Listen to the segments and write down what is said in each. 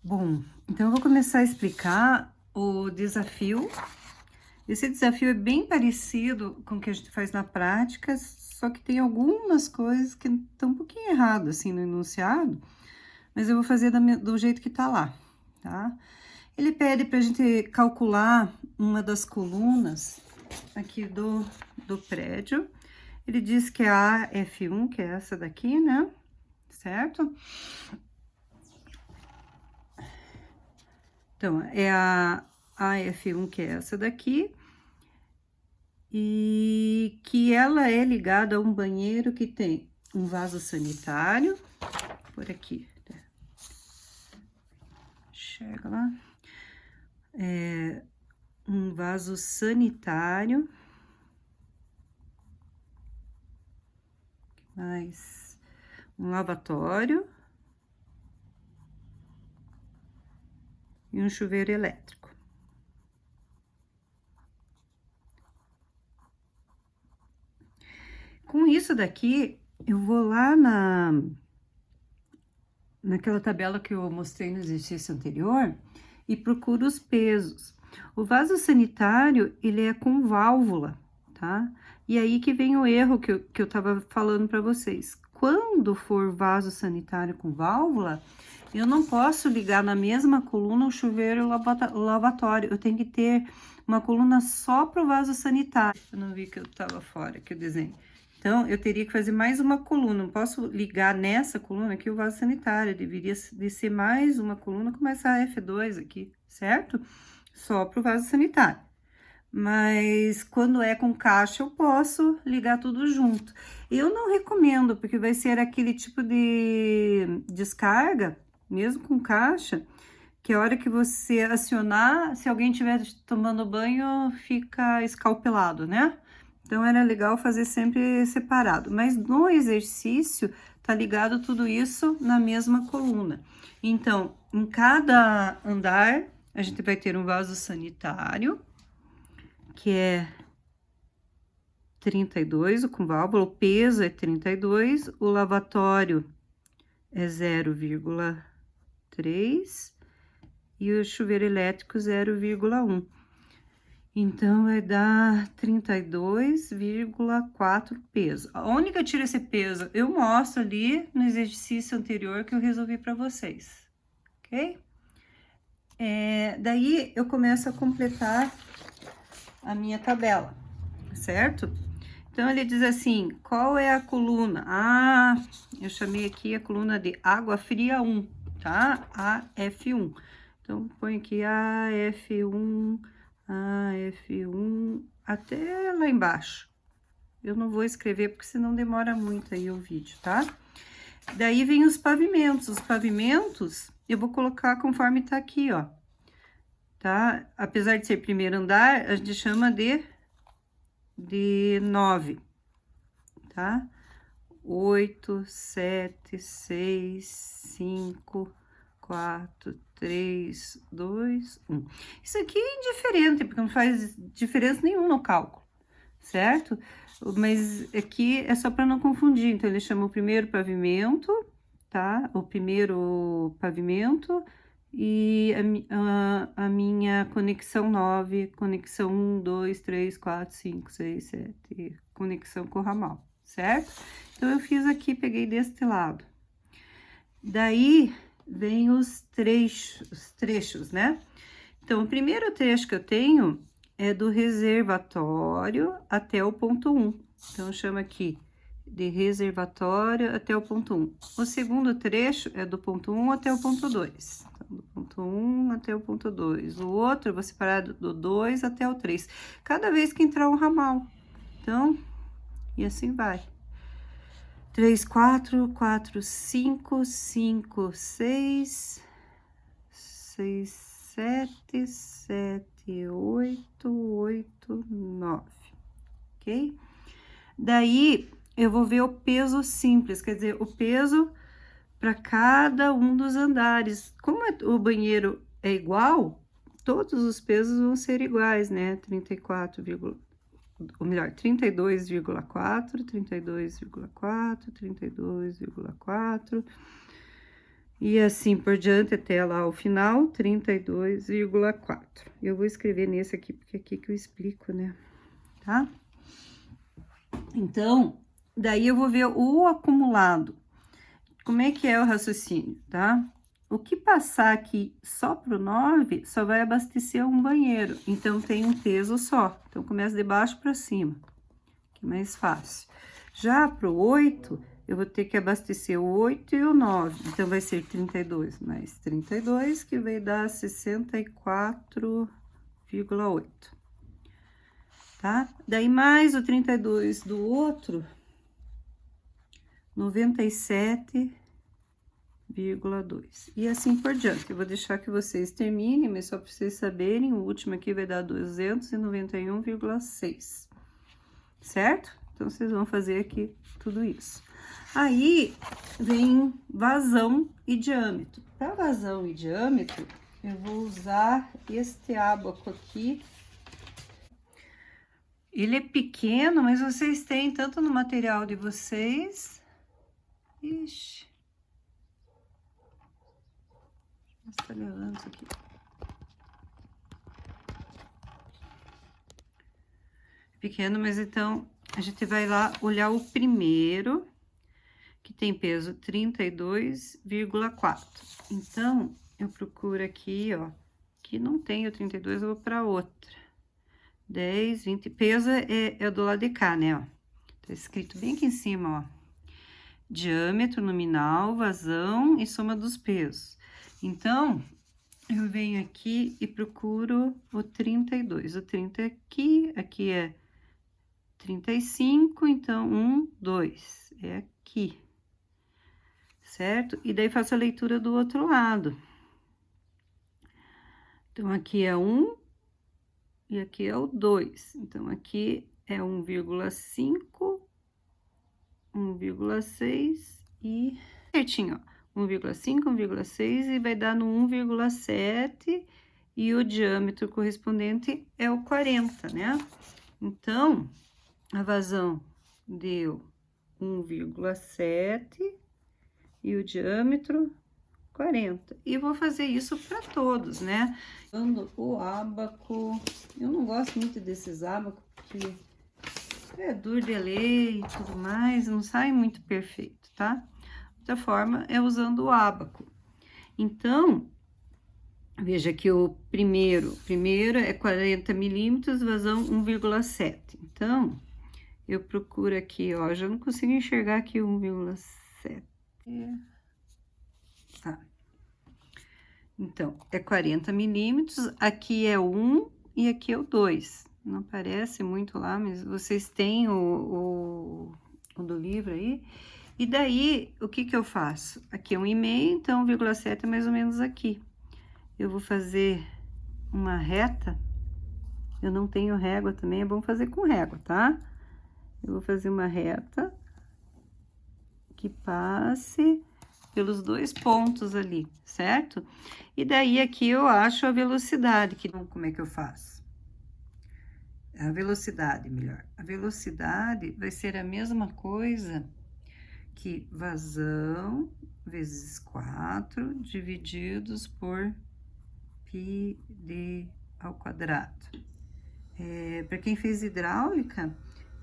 Bom, então eu vou começar a explicar o desafio. Esse desafio é bem parecido com o que a gente faz na prática, só que tem algumas coisas que estão um pouquinho erradas, assim, no enunciado, mas eu vou fazer do jeito que tá lá, tá? Ele pede pra gente calcular uma das colunas aqui do prédio. Ele diz que é a F1, que é essa daqui, né? Certo? Então, é a AF1, que é essa daqui, e que ela é ligada a um banheiro que tem um vaso sanitário, por aqui, chega lá, um vaso sanitário, mais um lavatório e um chuveiro elétrico. Com isso daqui, eu vou lá naquela tabela que eu mostrei no exercício anterior e procuro os pesos. O vaso sanitário, ele é com válvula, tá? E aí que vem o erro que eu tava falando para vocês. Quando for vaso sanitário com válvula, eu não posso ligar na mesma coluna o chuveiro e o lavatório. Eu tenho que ter uma coluna só para o vaso sanitário. Eu não vi que eu tava fora aqui o desenho. Então, eu teria que fazer mais uma coluna. Não posso ligar nessa coluna aqui o vaso sanitário. Deveria descer mais uma coluna, começar a F2 aqui, certo? Só para o vaso sanitário. Mas quando é com caixa, eu posso ligar tudo junto. Eu não recomendo, porque vai ser aquele tipo de descarga, mesmo com caixa, que a hora que você acionar, se alguém estiver tomando banho, fica escalpelado, né? Então, era legal fazer sempre separado. Mas no exercício, tá ligado tudo isso na mesma coluna. Então, em cada andar, a gente vai ter um vaso sanitário, que é 32, o com válvula, o peso é 32, o lavatório é 0,3 e o chuveiro elétrico 0,1. Então, vai dar 32,4 peso. Onde que eu tiro esse peso? Eu mostro ali no exercício anterior que eu resolvi para vocês, ok? Daí, eu começo a completar a minha tabela, certo? Então, ele diz assim, qual é a coluna? Ah, eu chamei aqui a coluna de água fria 1, tá? AF1. Então, põe aqui AF1, AF1, até lá embaixo. Eu não vou escrever, porque senão demora muito aí o vídeo, tá? Daí, vem os pavimentos. Os pavimentos, eu vou colocar conforme tá aqui, ó. Tá? Apesar de ser primeiro andar, a gente chama de 9, tá? 8, 7, 6, 5, 4, 3, 2, 1. Isso aqui é indiferente, porque não faz diferença nenhuma no cálculo, certo? Mas aqui é só para não confundir. Então, ele chama o primeiro pavimento, tá? O primeiro pavimento e a minha conexão 9, conexão 1, 2, 3, 4, 5, 6, 7, conexão com o ramal, certo? Então, eu fiz aqui, peguei deste lado. Daí, vem os trechos, né? Então, o primeiro trecho que eu tenho é do reservatório até o ponto 1. Então, chama aqui de reservatório até o ponto 1. O segundo trecho é do ponto 1 até o ponto 2. Então, do ponto 1 até o ponto 2. O outro eu vou separar do 2 até o 3. Cada vez que entrar um ramal. Então, e assim vai. 3, 4, 4, 5, 5, 6, 6, 7, 7, 8, 8, 9, ok? Daí, eu vou ver o peso simples, quer dizer, o peso para cada um dos andares. Como o banheiro é igual, todos os pesos vão ser iguais, né? 34, ou melhor, 32,4, 32,4, 32,4, E assim por diante até lá o final, 32,4. Eu vou escrever nesse aqui, porque é aqui que eu explico, né? Tá? Então, daí eu vou ver o acumulado. Como é que é o raciocínio, tá? O que passar aqui só pro 9, só vai abastecer um banheiro. Então, tem um peso só. Então, começa de baixo para cima, que é mais fácil. Já pro 8, eu vou ter que abastecer o 8 e o 9. Então, vai ser 32 mais 32, que vai dar 64,8. Tá? Daí, mais o 32 do outro, 97,2. E assim por diante. Eu vou deixar que vocês terminem, mas só para vocês saberem, o último aqui vai dar 291,6. Certo? Então, vocês vão fazer aqui tudo isso. Aí, vem vazão e diâmetro. Para vazão e diâmetro, eu vou usar este ábaco aqui. Ele é pequeno, mas vocês têm tanto no material de vocês. Ixi. Tá levando isso aqui. Pequeno, mas então a gente vai lá olhar o primeiro, que tem peso 32,4. Então, eu procuro aqui, ó, que não tem o 32, eu vou para outra. 10, 20, peso é do lado de cá, né, ó. Tá escrito bem aqui em cima, ó. Diâmetro nominal, vazão e soma dos pesos. Então, eu venho aqui e procuro o 32. O 30 é aqui é 35, então 1, 2, é aqui, certo? E daí faço a leitura do outro lado. Então, aqui é 1 e aqui é o 2. Então, aqui é 1,5, 1,6 e certinho, ó. 1,5, 1,6 e vai dar no 1,7 e o diâmetro correspondente é o 40, né? Então, a vazão deu 1,7 e o diâmetro 40. E vou fazer isso para todos, né? Usando o ábaco, eu não gosto muito desses ábacos, porque é duro de ler e tudo mais, não sai muito perfeito, tá? Outra forma é usando o ábaco. Então, veja que o primeiro é 40 milímetros, vazão 1,7. Então, eu procuro aqui, ó, já não consigo enxergar aqui 1,7. Tá. Então, é 40 milímetros, aqui é 1 e aqui é o 2. Não aparece muito lá, mas vocês têm o do livro aí. E daí, o que que eu faço? Aqui é 1,5, então 1,7 é mais ou menos aqui. Eu vou fazer uma reta. Eu não tenho régua também, é bom fazer com régua, tá? Eu vou fazer uma reta que passe pelos dois pontos ali, certo? E daí aqui eu acho a velocidade, que como é que eu faço? A velocidade, melhor. A velocidade vai ser a mesma coisa que vazão vezes 4 divididos por πd ao quadrado. Para quem fez hidráulica,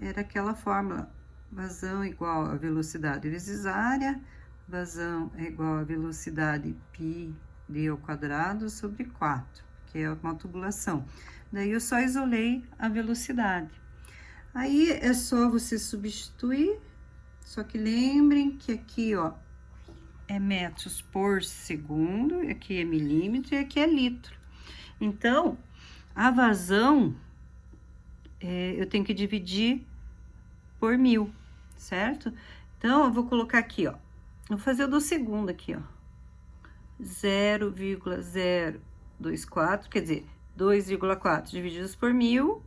era aquela fórmula, vazão igual a velocidade vezes área, vazão é igual a velocidade πd ao quadrado sobre 4, que é uma tubulação. Daí, eu só isolei a velocidade. Aí, é só você substituir, só que lembrem que aqui, ó, é metros por segundo, aqui é milímetro e aqui é litro. Então, a vazão, eu tenho que dividir por 1000, certo? Então, eu vou colocar aqui, ó, vou fazer o do segundo aqui, ó, 0,024, quer dizer, 2,4 divididos por 1000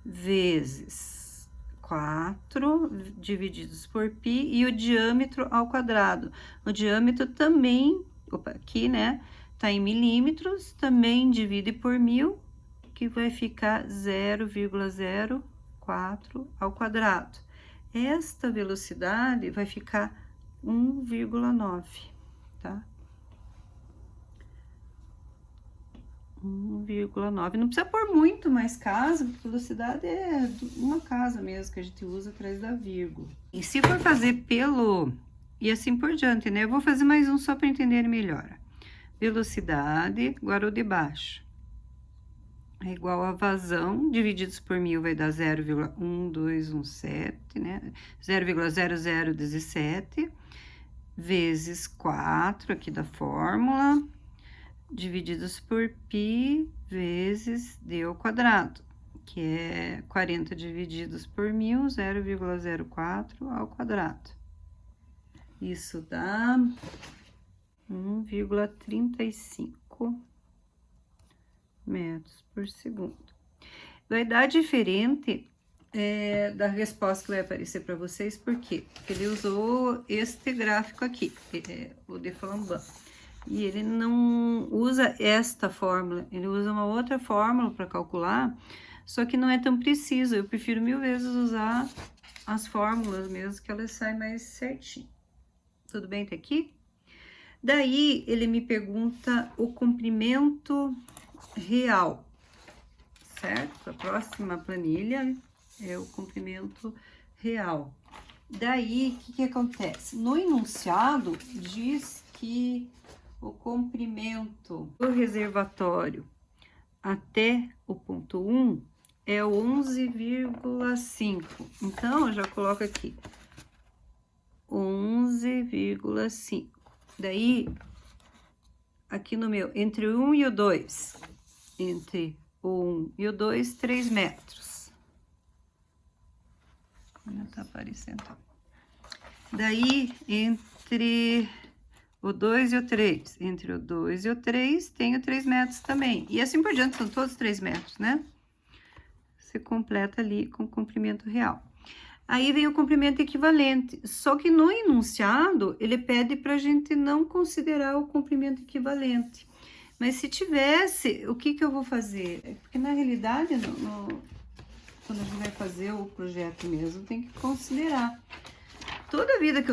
vezes 4 divididos por π e o diâmetro ao quadrado. O diâmetro também, aqui, né, tá em milímetros, também divide por 1000, que vai ficar 0,04 ao quadrado. Esta velocidade vai ficar 1,9, tá? 0,9. Não precisa pôr muito mais casa, porque velocidade é uma casa mesmo que a gente usa atrás da vírgula. E se for fazer pelo... e assim por diante, né? Eu vou fazer mais um só para entender melhor. Velocidade, agora o de baixo. É igual a vazão, divididos por 1000 vai dar 0,1217, né? 0,0017 vezes 4 aqui da fórmula, divididos por π vezes d ao quadrado, que é 40 divididos por 1000, 0,04 ao quadrado. Isso dá 1,35 metros por segundo. Vai dar diferente da resposta que vai aparecer para vocês, por quê? Porque ele usou este gráfico aqui, o de Flamban, e ele não usa esta fórmula, ele usa uma outra fórmula para calcular, só que não é tão preciso. Eu prefiro 1000 vezes usar as fórmulas mesmo, que elas saem mais certinho. Tudo bem até aqui? Daí, ele me pergunta o comprimento real, certo? A próxima planilha é o comprimento real. Daí, o que acontece? No enunciado, diz que o comprimento do reservatório até o ponto 1 é 11,5. Então, eu já coloco aqui 11,5. Daí, aqui no meu, entre o 1 e o 2, entre o 1 e o 2, 3 metros. Não tá aparecendo. Daí, entre o 2 e o 3, entre o 2 e o 3, tenho 3 metros também. E assim por diante, são todos 3 metros, né? Você completa ali com o comprimento real. Aí vem o comprimento equivalente, só que no enunciado, ele pede para a gente não considerar o comprimento equivalente. Mas se tivesse, o que eu vou fazer? Porque na realidade, quando a gente vai fazer o projeto mesmo, tem que considerar. Toda vida que eu